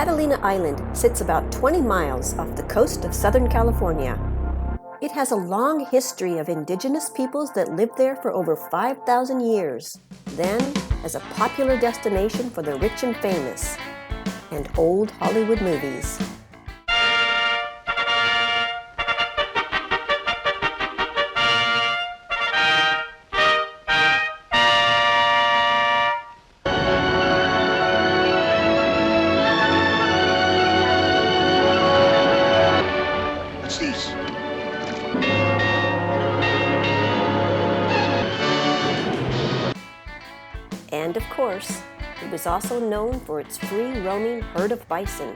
Catalina Island sits about 20 miles off the coast of Southern California. It has a long history of indigenous peoples that lived there for over 5,000 years, then as a popular destination for the rich and famous, and old Hollywood movies. And of course, it was also known for its free-roaming herd of bison,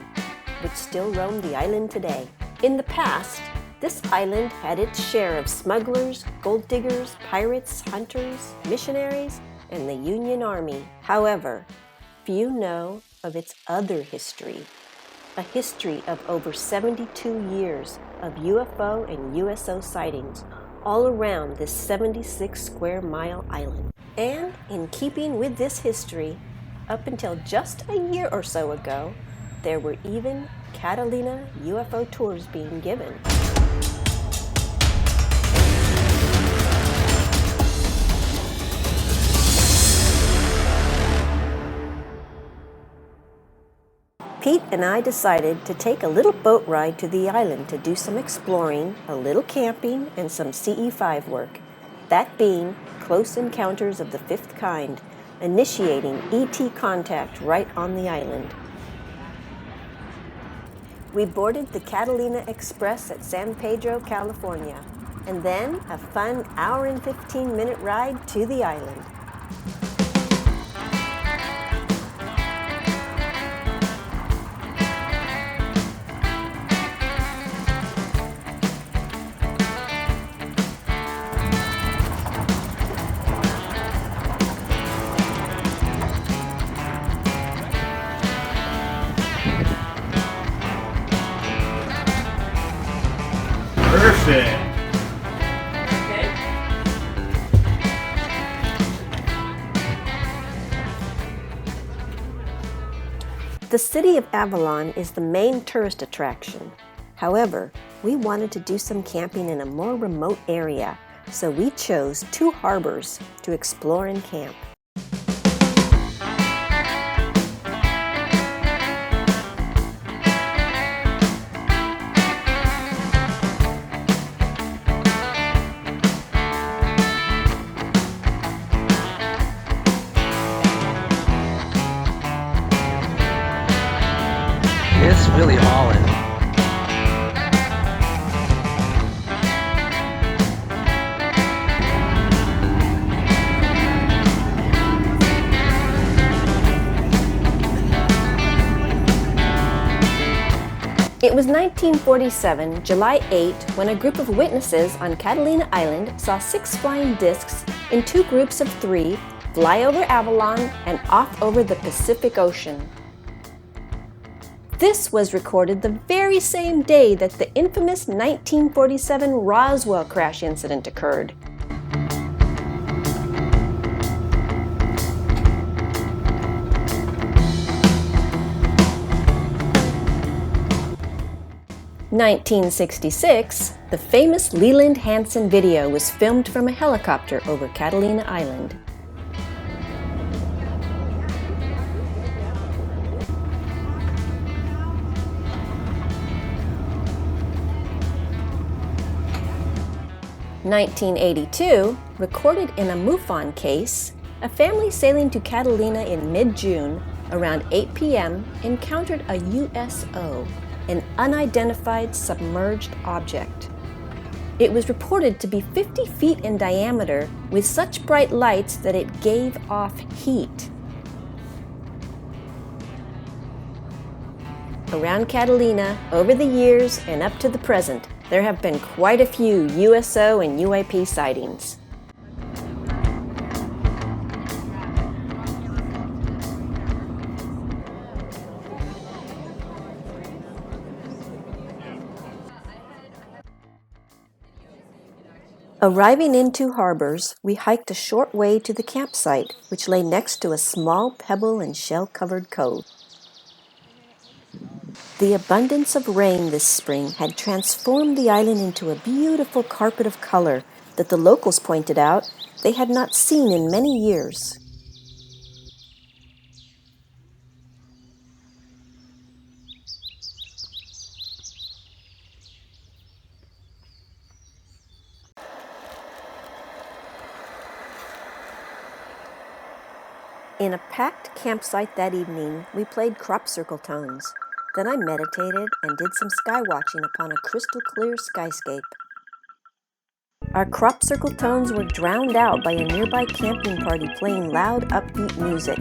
which still roam the island today. In the past, this island had its share of smugglers, gold diggers, pirates, hunters, missionaries, and the Union Army. However, few know of its other history, a history of over 72 years of UFO and USO sightings all around this 76-square-mile island. And in keeping with this history, up until just a year or so ago, there were even Catalina UFO tours being given. Pete and I decided to take a little boat ride to the island to do some exploring, a little camping, and some CE5 work. That being close encounters of the fifth kind, initiating ET contact right on the island. We boarded the Catalina Express at San Pedro, California, and then a fun hour and 15-minute ride to the island. Perfect. The city of Avalon is the main tourist attraction. However, we wanted to do some camping in a more remote area, so we chose 2 harbors to explore and camp. It's really hauling. It was 1947, July 8, when a group of witnesses on Catalina Island saw 6 flying discs in 2 groups of 3 fly over Avalon and off over the Pacific Ocean. This was recorded the very same day that the infamous 1947 Roswell crash incident occurred. In 1966, the famous Leland Hansen video was filmed from a helicopter over Catalina Island. In 1982, recorded in a MUFON case, a family sailing to Catalina in mid-June, around 8 p.m., encountered a USO, an Unidentified Submerged Object. It was reported to be 50 feet in diameter with such bright lights that it gave off heat. Around Catalina, over the years and up to the present, there have been quite a few USO and UAP sightings. Arriving in 2 harbors, we hiked a short way to the campsite, which lay next to a small pebble and shell-covered cove. The abundance of rain this spring had transformed the island into a beautiful carpet of color that the locals pointed out they had not seen in many years. In a packed campsite that evening, we played crop circle tones. Then I meditated and did some sky watching upon a crystal clear skyscape. Our crop circle tones were drowned out by a nearby camping party playing loud, upbeat music.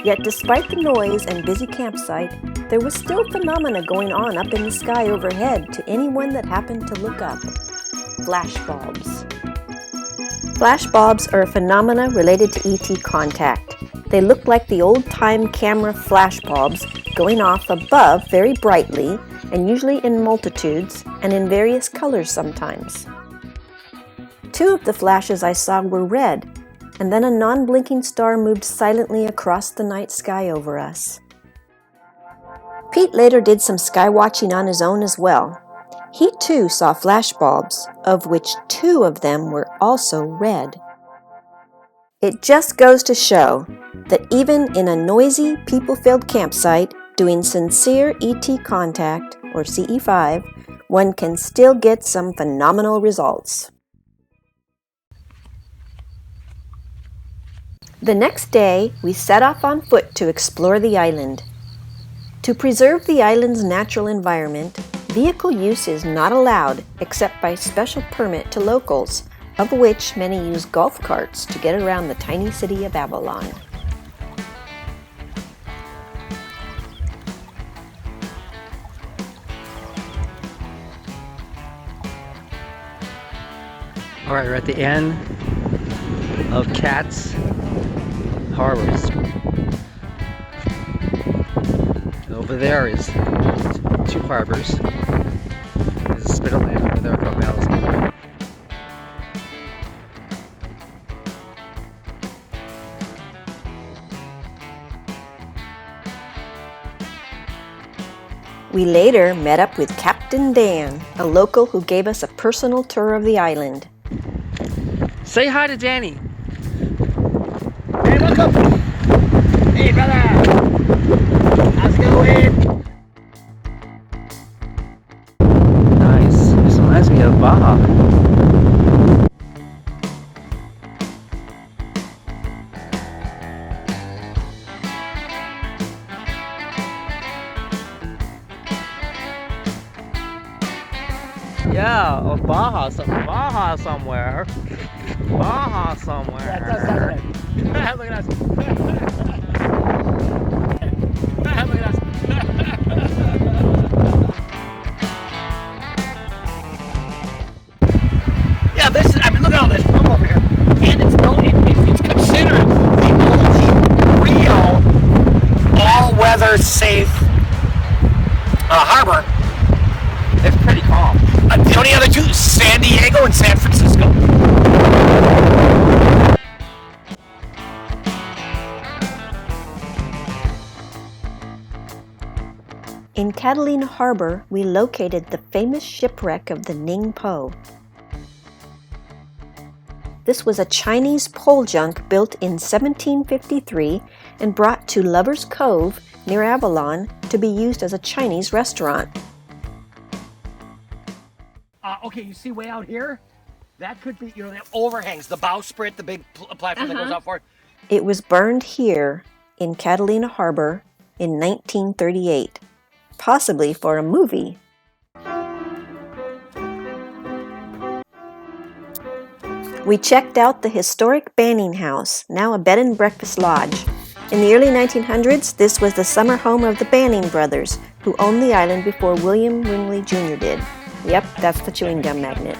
Yet despite the noise and busy campsite, there was still phenomena going on up in the sky overhead to anyone that happened to look up. Flashbulbs. Flashbulbs are a phenomena related to ET contact. They look like the old-time camera flashbulbs going off above very brightly and usually in multitudes and in various colors sometimes. 2 of the flashes I saw were red, and then a non-blinking star moved silently across the night sky over us. Pete later did some sky watching on his own as well. He too saw flashbulbs, of which 2 of them were also red. It just goes to show that even in a noisy, people-filled campsite doing sincere ET contact, or CE5, one can still get some phenomenal results. The next day, we set off on foot to explore the island. To preserve the island's natural environment, vehicle use is not allowed except by special permit to locals, of which many use golf carts to get around the tiny city of Avalon. All right, we're at the end of Cat's Harbors. And over there is 2 harbors. There's a spit of land over there called Ballast. We later met up with Captain Dan, a local who gave us a personal tour of the island. Say hi to Danny. Hey, welcome. Hey, brother. How's it going? Nice. This reminds me of Baja. Yeah, or Baja somewhere. Baja somewhere. Yeah, it does sound right. Look at us. Look at us. Yeah, this is, I mean, look at all this room over here. And it's considered the only real all-weather safe harbor. It's pretty calm. The only other 2, San Diego and San Francisco. In Catalina Harbor, we located the famous shipwreck of the Ningpo. This was a Chinese pole junk built in 1753 and brought to Lover's Cove near Avalon to be used as a Chinese restaurant. Okay, you see way out here? That could be, that overhangs, the bowsprit, the big platform that goes out for it. It was burned here in Catalina Harbor in 1938, possibly for a movie. We checked out the historic Banning House, now a bed and breakfast lodge. In the early 1900s, this was the summer home of the Banning brothers, who owned the island before William Ringley Jr. did. Yep, that's the chewing gum magnet.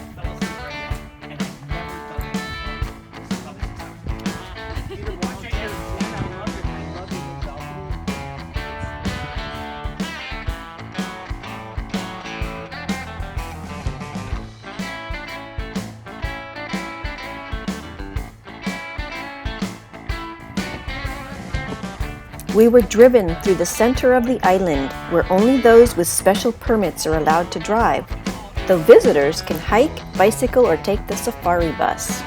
We were driven through the center of the island, where only those with special permits are allowed to drive, though visitors can hike, bicycle, or take the safari bus.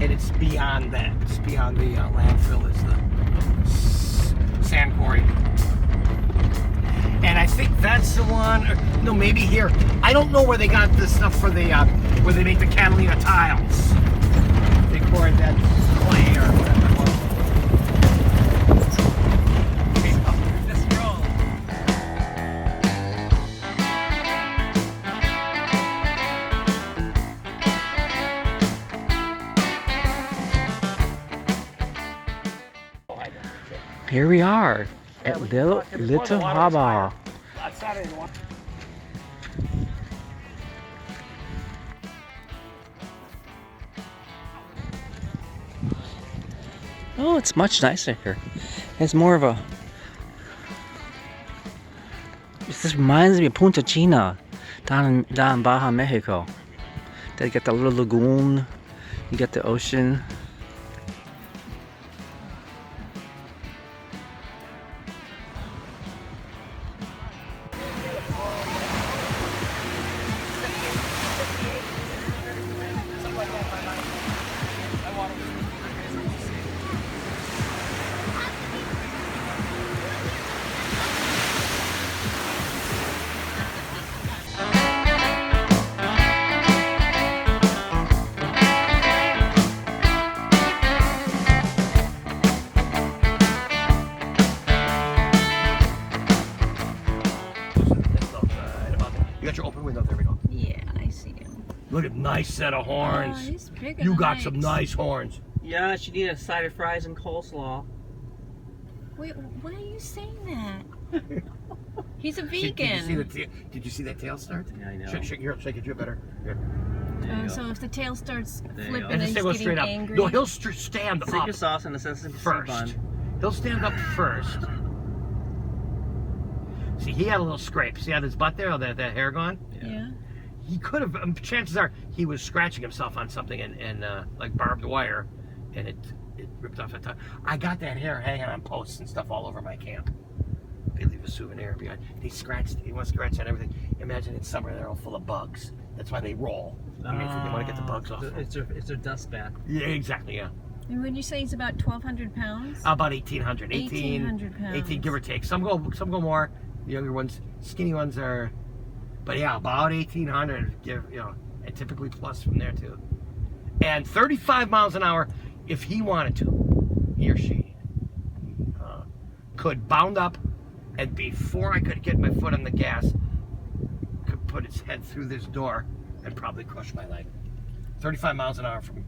And it's beyond that. It's beyond the landfill is the sand quarry. And I think that's the one, or, no, maybe here. I don't know where they got the stuff for the, where they make the Catalina tiles. They poured that clay or whatever it was. Okay, this road. Here we are at Little Harbor. Oh, it's much nicer here. It's more of a... This reminds me of Punta China, down in Baja, Mexico. They get the little lagoon, you get the ocean. You got your open window, there we go. Yeah, I see him. Look at nice set of horns. Oh, he's big and You got nice. some nice horns. Yeah, she needed side of fries and coleslaw. Wait, why are you saying that? He's a See, vegan. did you see that tail start? Yeah, I know. Shake it, you better. Here. So if the tail starts There you flipping go. and And he's just go getting straight up. angry. No, he'll stand Secret up sauce and the sesame seed first. bun. He'll stand up first. See, he had a little scrape. See how his butt there, that hair gone? Yeah. He could have, chances are, he was scratching himself on something and like barbed wire, and it ripped off the top. I got that hair hanging on posts and stuff all over my camp. They leave a souvenir behind. He wants to scratch on everything. Imagine it's summer, they're all full of bugs. That's why they roll. I mean, they want to get the bugs off. It's their dust bath. Yeah, exactly, yeah. And would you say he's about 1,200 pounds? About 1,800. 1,800 pounds. 18, give or take. Some go more. The younger ones, skinny ones are, but yeah, about 1,800. And typically plus from there too. And 35 miles an hour, if he wanted to, he or she could bound up, and before I could get my foot on the gas, could put its head through this door and probably crush my leg. 35 miles an hour from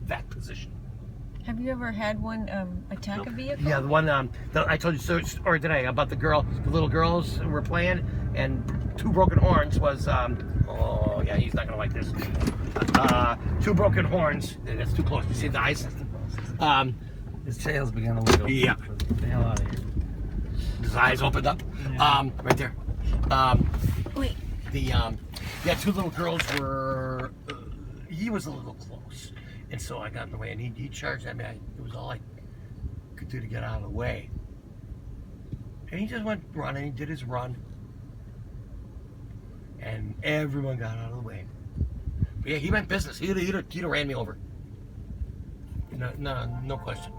that position. Have you ever had one attack a vehicle? Yeah, the one that I told you or did I about the little girls who were playing, and two broken horns was oh yeah, he's not gonna like this. Two broken horns. That's too close. You see the eyes? His tail's began to wiggle. Yeah. Get the hell out of here. His eyes opened up. Yeah. Right there. Wait. Two little girls were. He was a little close. And so I got in the way, and he charged at me. It was all I could do to get out of the way. And he just went running, he did his run. And everyone got out of the way. But yeah, he meant business. He'd have ran me over. No question.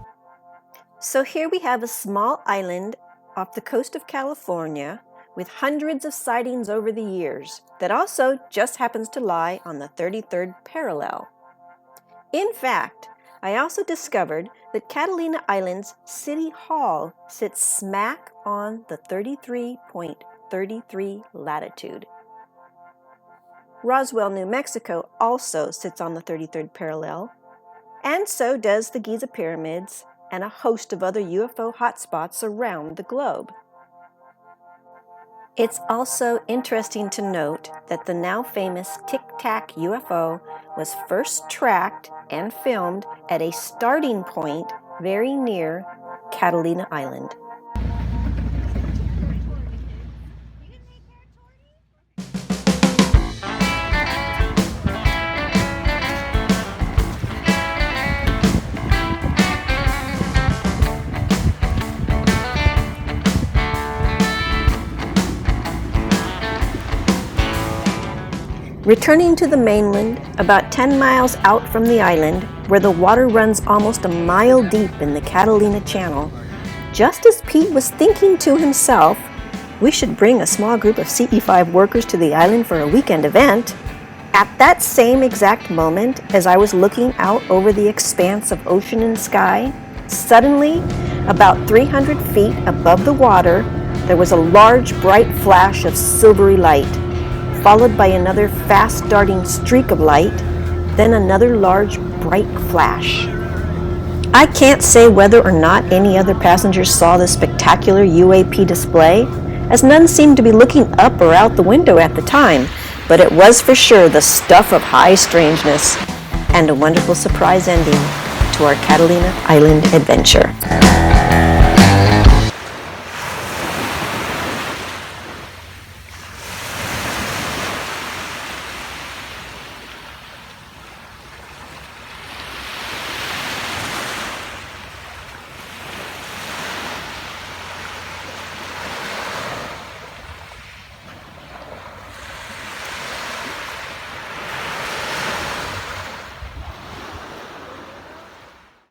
So here we have a small island off the coast of California with hundreds of sightings over the years that also just happens to lie on the 33rd parallel. In fact, I also discovered that Catalina Island's City Hall sits smack on the 33.33 latitude. Roswell, New Mexico also sits on the 33rd parallel, and so does the Giza Pyramids and a host of other UFO hotspots around the globe. It's also interesting to note that the now famous Tic Tac UFO was first tracked and filmed at a starting point very near Catalina Island. Returning to the mainland, about 10 miles out from the island, where the water runs almost a mile deep in the Catalina Channel, just as Pete was thinking to himself, we should bring a small group of CE5 workers to the island for a weekend event, at that same exact moment, as I was looking out over the expanse of ocean and sky, suddenly, about 300 feet above the water, there was a large bright flash of silvery light, followed by another fast-darting streak of light, then another large bright flash. I can't say whether or not any other passengers saw this spectacular UAP display, as none seemed to be looking up or out the window at the time, but it was for sure the stuff of high strangeness and a wonderful surprise ending to our Catalina Island adventure.